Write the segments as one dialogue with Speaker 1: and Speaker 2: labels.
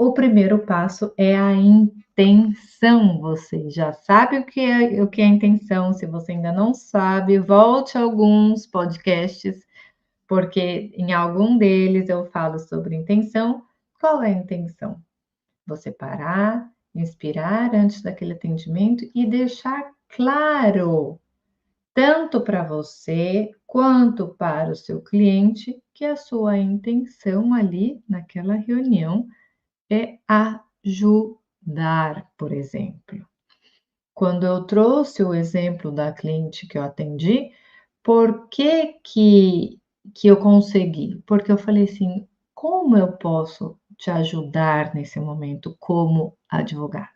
Speaker 1: O primeiro passo é a intenção. Você já sabe o que é intenção. Se você ainda não sabe, volte a alguns podcasts, porque em algum deles eu falo sobre intenção. Qual é a intenção? Você parar, inspirar antes daquele atendimento e deixar claro, tanto para você quanto para o seu cliente, que a sua intenção ali naquela reunião é ajudar, por exemplo. Quando eu trouxe o exemplo da cliente que eu atendi, por que eu consegui? Porque eu falei assim: como eu posso te ajudar nesse momento como advogada?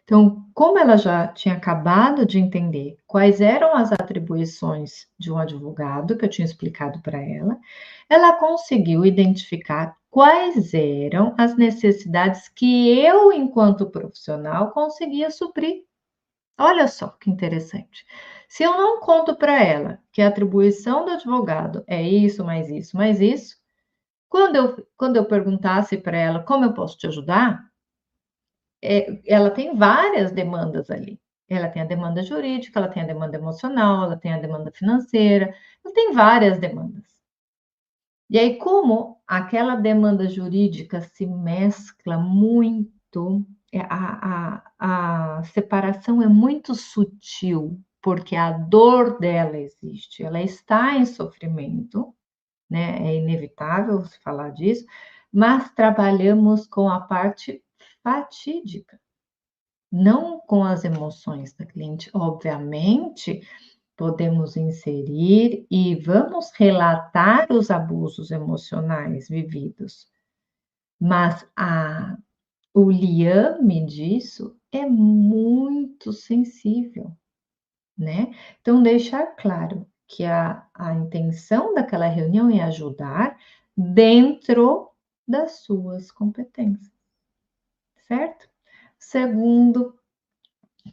Speaker 1: Então, como ela já tinha acabado de entender quais eram as atribuições de um advogado, que eu tinha explicado para ela conseguiu identificar quais eram as necessidades que eu, enquanto profissional, conseguia suprir. Olha só que interessante. Se eu não conto para ela que a atribuição do advogado é isso, mais isso, quando eu perguntasse para ela como eu posso te ajudar, ela tem várias demandas ali. Ela tem a demanda jurídica, ela tem a demanda emocional, ela tem a demanda financeira, ela tem várias demandas. E aí, como aquela demanda jurídica se mescla muito, a separação é muito sutil, porque a dor dela existe, ela está em sofrimento, né? É inevitável se falar disso, mas trabalhamos com a parte fatídica, não com as emoções da cliente. Obviamente, podemos inserir e vamos relatar os abusos emocionais vividos, mas o liame disso é muito sensível, né? Então, deixar claro que a intenção daquela reunião é ajudar dentro das suas competências, certo? Segundo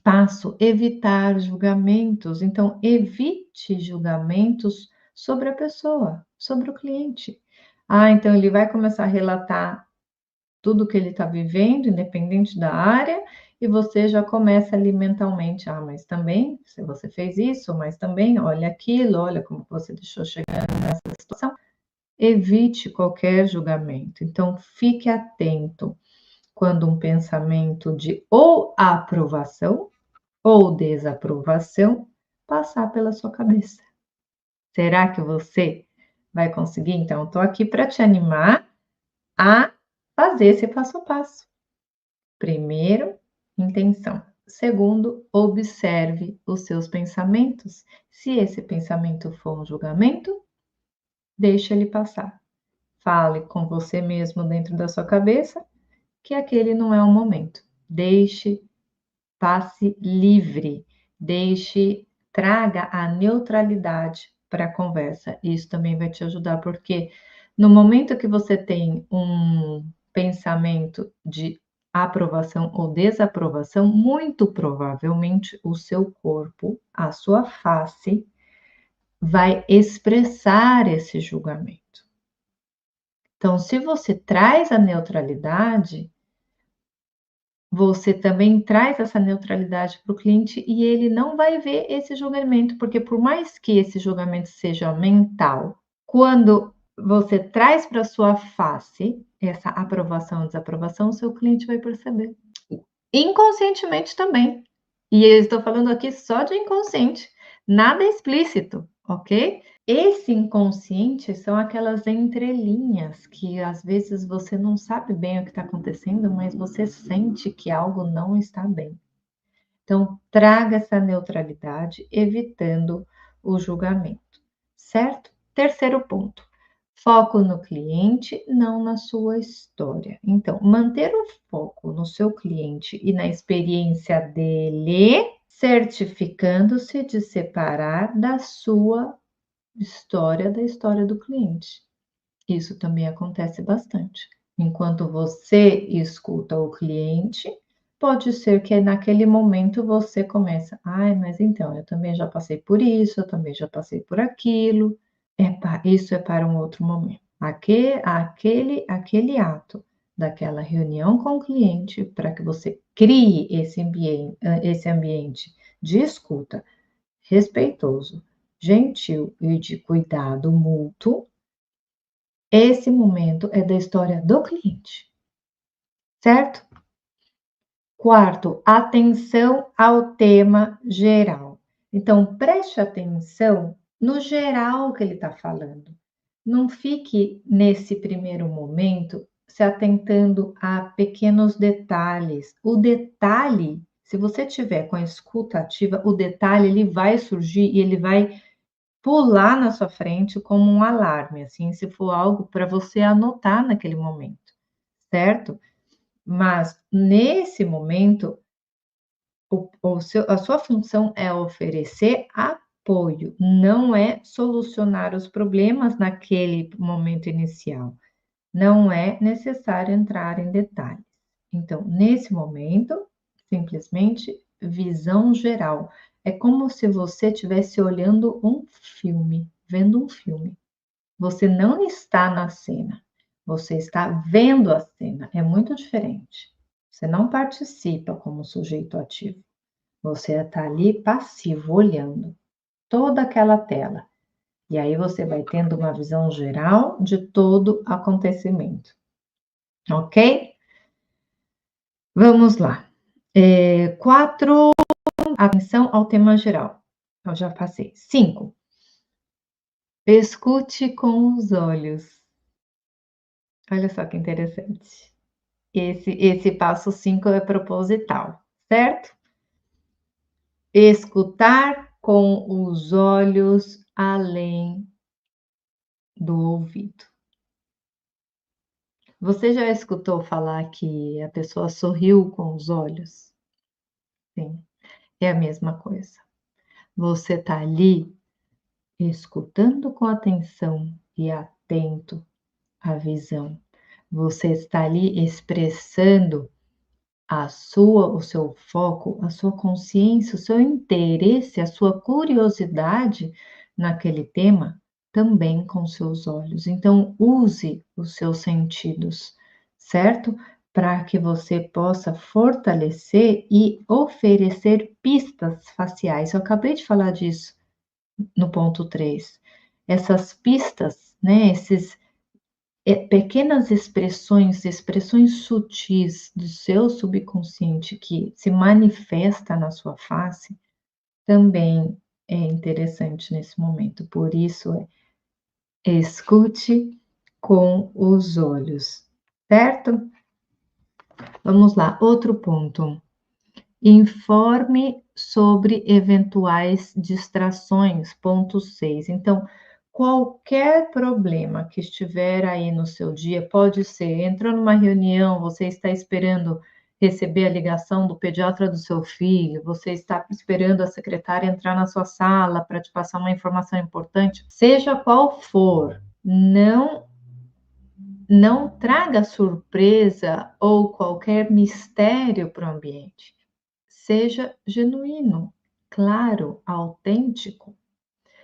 Speaker 1: passo, evitar julgamentos. Então, evite julgamentos sobre a pessoa, sobre o cliente. Então ele vai começar a relatar tudo que ele está vivendo, independente da área, e você já começa ali mentalmente, mas também, se você fez isso, mas também, olha aquilo, olha como você deixou chegar nessa situação. Evite qualquer julgamento. Então, fique atento quando um pensamento de ou aprovação ou desaprovação passar pela sua cabeça. Será que você vai conseguir? Então, estou aqui para te animar a fazer esse passo a passo. Primeiro, intenção. Segundo, observe os seus pensamentos. Se esse pensamento for um julgamento, deixe ele passar. Fale com você mesmo dentro da sua cabeça que aquele não é o momento. Deixe, passe livre. Deixe, traga a neutralidade para a conversa. Isso também vai te ajudar, porque no momento que você tem um pensamento de aprovação ou desaprovação, muito provavelmente o seu corpo, a sua face, vai expressar esse julgamento. Então, se você traz a neutralidade, você também traz essa neutralidade para o cliente e ele não vai ver esse julgamento, porque por mais que esse julgamento seja mental, quando você traz para sua face essa aprovação ou desaprovação, o seu cliente vai perceber. Inconscientemente também. E eu estou falando aqui só de inconsciente, nada explícito, ok? Esse inconsciente são aquelas entrelinhas que às vezes você não sabe bem o que está acontecendo, mas você sente que algo não está bem. Então, traga essa neutralidade, evitando o julgamento, certo? Terceiro ponto, foco no cliente, não na sua história. Então, manter o foco no seu cliente e na experiência dele, certificando-se de separar da sua história da história do cliente. Isso também acontece bastante. Enquanto você escuta o cliente, pode ser que naquele momento você comece, mas então, eu também já passei por isso, eu também já passei por aquilo. Isso é para um outro momento. Aquele ato daquela reunião com o cliente para que você crie esse ambiente de escuta respeitoso, gentil e de cuidado mútuo. Esse momento é da história do cliente, certo? Quarto, atenção ao tema geral. Então, preste atenção no geral que ele está falando. Não fique nesse primeiro momento se atentando a pequenos detalhes. O detalhe, se você tiver com a escuta ativa, o detalhe ele vai surgir e ele vai pular na sua frente como um alarme, assim, se for algo para você anotar naquele momento, certo? Mas nesse momento a sua função é oferecer apoio, não é solucionar os problemas naquele momento inicial. Não é necessário entrar em detalhes. Então, nesse momento, simplesmente visão geral. É como se você estivesse olhando um filme, vendo um filme. Você não está na cena, você está vendo a cena. É muito diferente. Você não participa como sujeito ativo. Você está ali passivo, olhando toda aquela tela. E aí você vai tendo uma visão geral de todo acontecimento. Ok? Vamos lá. 4, atenção ao tema geral. Eu já passei. 5, escute com os olhos. Olha só que interessante. Esse passo 5 é proposital, certo? Escutar com os olhos além do ouvido. Você já escutou falar que a pessoa sorriu com os olhos? Sim, é a mesma coisa. Você está ali escutando com atenção e atento à visão. Você está ali expressando o seu foco, a sua consciência, o seu interesse, a sua curiosidade naquele tema também com seus olhos. Então, use os seus sentidos, certo? Para que você possa fortalecer e oferecer pistas faciais. Eu acabei de falar disso no ponto 3. Essas pistas, né, pequenas expressões sutis do seu subconsciente que se manifesta na sua face, também é interessante nesse momento. Por isso, escute com os olhos, certo? Vamos lá, outro ponto. Informe sobre eventuais distrações, ponto 6. Então, qualquer problema que estiver aí no seu dia, pode ser, entrou numa reunião, você está esperando receber a ligação do pediatra do seu filho, você está esperando a secretária entrar na sua sala para te passar uma informação importante, seja qual for, não traga surpresa ou qualquer mistério para o ambiente. Seja genuíno, claro, autêntico.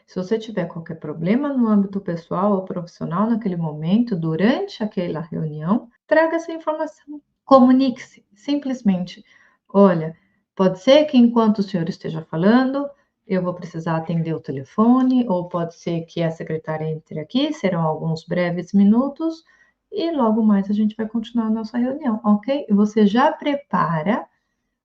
Speaker 1: Se você tiver qualquer problema no âmbito pessoal ou profissional naquele momento, durante aquela reunião, traga essa informação. Comunique-se, simplesmente. Olha, pode ser que enquanto o senhor esteja falando, eu vou precisar atender o telefone, ou pode ser que a secretária entre aqui, serão alguns breves minutos, e logo mais a gente vai continuar a nossa reunião, ok? E você já prepara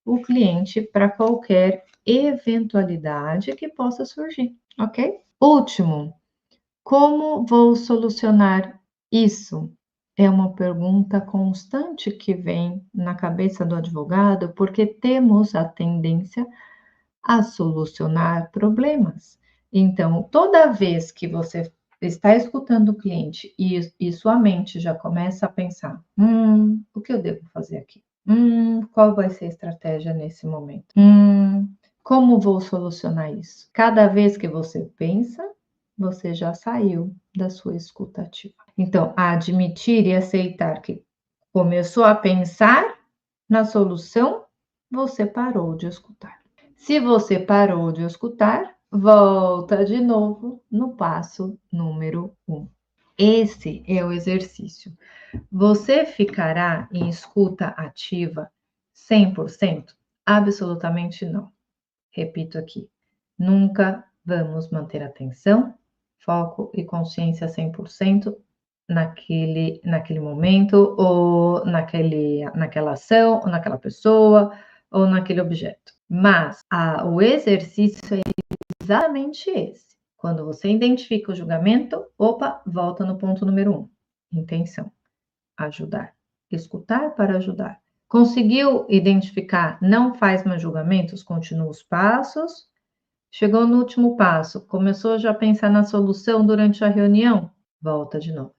Speaker 1: o cliente para qualquer eventualidade que possa surgir, ok? Último, como vou solucionar isso? É uma pergunta constante que vem na cabeça do advogado, porque temos a tendência a solucionar problemas. Então, toda vez que você está escutando o cliente e sua mente já começa a pensar: o que eu devo fazer aqui? Qual vai ser a estratégia nesse momento? Como vou solucionar isso? Cada vez que você pensa, você já saiu da sua escuta ativa. Então, admitir e aceitar que começou a pensar na solução, você parou de escutar. Se você parou de escutar, volta de novo no passo número 1. Esse é o exercício. Você ficará em escuta ativa 100%? Absolutamente não. Repito aqui, nunca vamos manter atenção, foco e consciência 100% naquele momento, ou naquela ação, ou naquela pessoa, ou naquele objeto. Mas o exercício é exatamente esse. Quando você identifica o julgamento, opa, volta no ponto número 1. Intenção, ajudar. Escutar para ajudar. Conseguiu identificar, não faz mais julgamentos, continua os passos. Chegou no último passo, começou já a pensar na solução durante a reunião, volta de novo.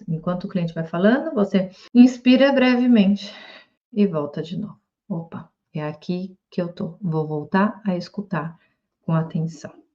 Speaker 1: Enquanto o cliente vai falando, você inspira brevemente e volta de novo. Opa, é aqui que eu tô. Vou voltar a escutar com atenção.